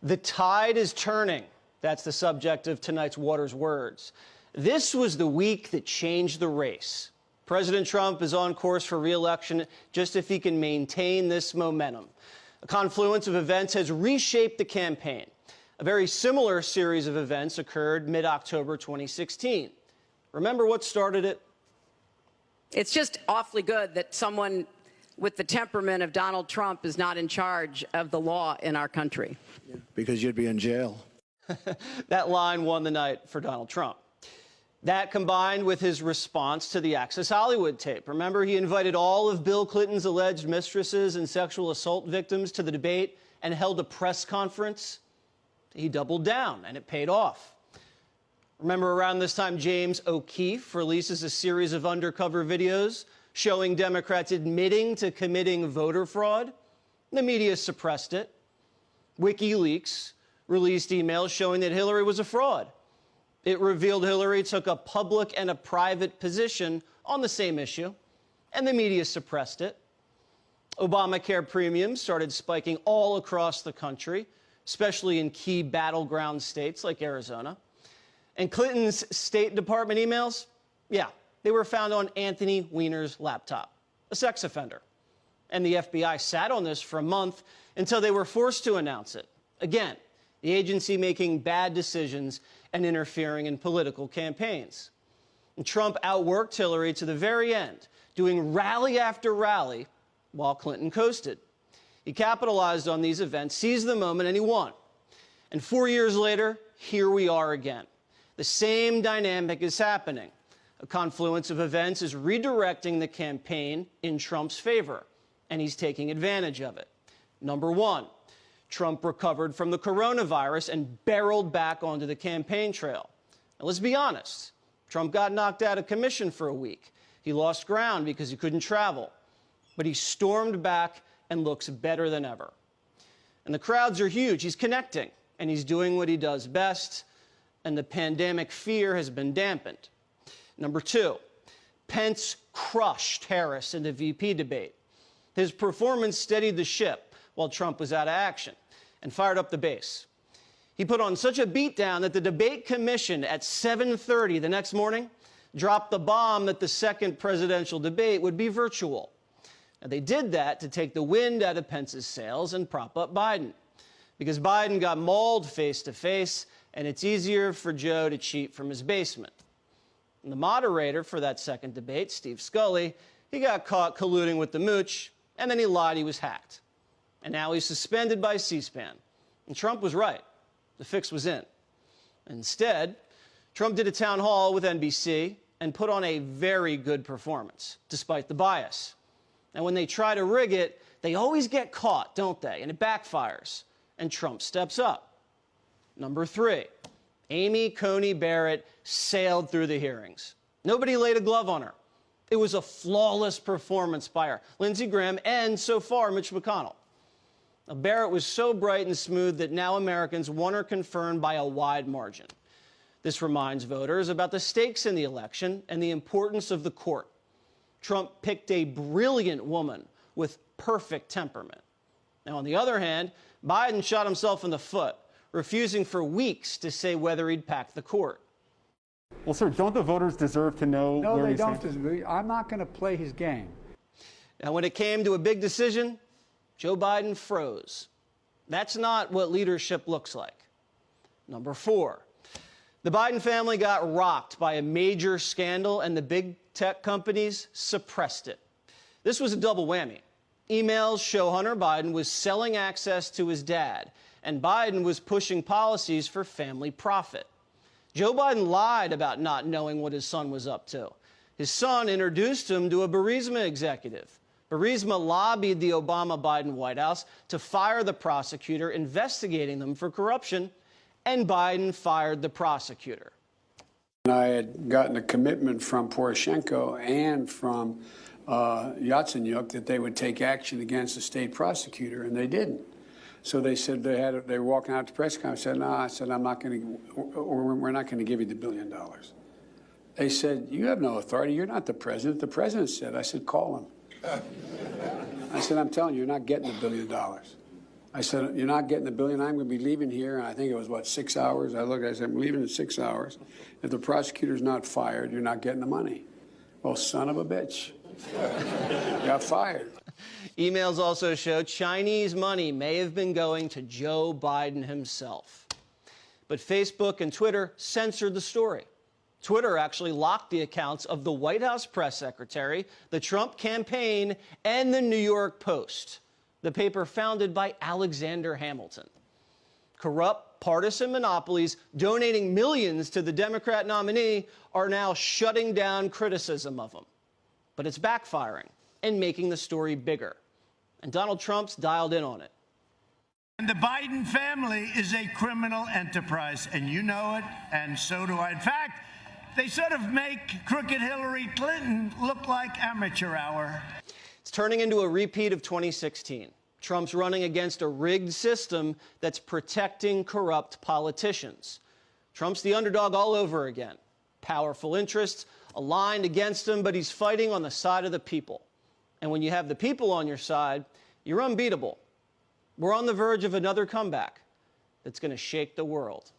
The tide is turning. That's the subject of tonight's Waters Words. This was the week that changed the race. President Trump is on course for re-election just if he can maintain this momentum. A confluence of events has reshaped the campaign. A very similar series of events occurred mid-October 2016. Remember what started it? It's just awfully good that someone with the temperament of Donald Trump is not in charge of the law in our country. Because you'd be in jail. That line won the night for Donald Trump. That combined with his response to the Access Hollywood tape. Remember, he invited all of Bill Clinton's alleged mistresses and sexual assault victims to the debate and held a press conference. He doubled down, and it paid off. Remember, around this time, James O'Keefe releases a series of undercover videos showing Democrats admitting to committing voter fraud. The media suppressed it. WikiLeaks released emails showing that Hillary was a fraud. It revealed Hillary took a public and a private position on the same issue, and the media suppressed it. Obamacare premiums started spiking all across the country, especially in key battleground states like Arizona. And Clinton's State Department emails, they were found on Anthony Weiner's laptop, a sex offender. And the FBI sat on this for a month until they were forced to announce it. Again, the agency making bad decisions and interfering in political campaigns. And Trump outworked Hillary to the very end, doing rally after rally while Clinton coasted. He capitalized on these events, seized the moment, and he won. And 4 years later, here we are again. The same dynamic is happening. A confluence of events is redirecting the campaign in Trump's favor, and he's taking advantage of it. Number one, Trump recovered from the coronavirus and barreled back onto the campaign trail. Now, let's be honest. Trump got knocked out of commission for a week. He lost ground because he couldn't travel. But he stormed back and looks better than ever. And the crowds are huge. He's connecting, and he's doing what he does best, and the pandemic fear has been dampened. Number two, Pence crushed Harris in the VP debate. His performance steadied the ship while Trump was out of action and fired up the base. He put on such a beatdown that the debate commission at 7:30 the next morning dropped the bomb that the second presidential debate would be virtual. Now, they did that to take the wind out of Pence's sails and prop up Biden, because Biden got mauled face-to-face, and it's easier for Joe to cheat from his basement. And the moderator for that second debate, Steve Scully, he got caught colluding with the mooch, and then he lied he was hacked. And now he's suspended by C-SPAN. And Trump was right. The fix was in. Instead, Trump did a town hall with NBC and put on a very good performance, despite the bias. And when they try to rig it, they always get caught, don't they? And it backfires. And Trump steps up. Number three, Amy Coney Barrett sailed through the hearings. Nobody laid a glove on her. It was a flawless performance by her, Lindsey Graham, and so far, Mitch McConnell. Now, Barrett was so bright and smooth that now Americans want her confirmed by a wide margin. This reminds voters about the stakes in the election and the importance of the court. Trump picked a brilliant woman with perfect temperament. Now, on the other hand, Biden shot himself in the foot, refusing for weeks to say whether he'd pack the court. Well, sir, don't the voters deserve to know No, where they you don't. stand? I'm not going to play his game. Now, when it came to a big decision, Joe Biden froze. That's not what leadership looks like. Number four, the Biden family got rocked by a major scandal, and the big tech companies suppressed it. This was a double whammy. Emails show Hunter Biden was selling access to his dad, and Biden was pushing policies for family profit. Joe Biden lied about not knowing what his son was up to. His son introduced him to a Burisma executive. Burisma lobbied the Obama-Biden White House to fire the prosecutor investigating them for corruption, and Biden fired the prosecutor. I had gotten a commitment from Poroshenko and from Yatsenyuk that they would take action against the state prosecutor, and they didn't. So they said they were walking out to press conference. I said, no, I said, I'm not going to, we're not going to give you the $1 billion. They said, you have no authority. You're not the president. The president said. I said, call him. I said, I'm telling you, you're not getting the $1 billion. I said, you're not getting the billion. I'm going to be leaving here. And I think it was, 6 hours? I looked, I said, I'm leaving in 6 hours. If the prosecutor's not fired, you're not getting the money. Well, son of a bitch. Got fired. Emails also show Chinese money may have been going to Joe Biden himself. But Facebook and Twitter censored the story. Twitter actually locked the accounts of the White House press secretary, the Trump campaign, and the New York Post, the paper founded by Alexander Hamilton. Corrupt partisan monopolies donating millions to the Democrat nominee are now shutting down criticism of him. But it's backfiring and making the story bigger. And Donald Trump's dialed in on it. And the Biden family is a criminal enterprise, and you know it, and so do I. In fact, they sort of make crooked Hillary Clinton look like amateur hour. It's turning into a repeat of 2016. Trump's running against a rigged system that's protecting corrupt politicians. Trump's the underdog all over again. Powerful interests aligned against him, but he's fighting on the side of the people. And when you have the people on your side, you're unbeatable. We're on the verge of another comeback that's going to shake the world.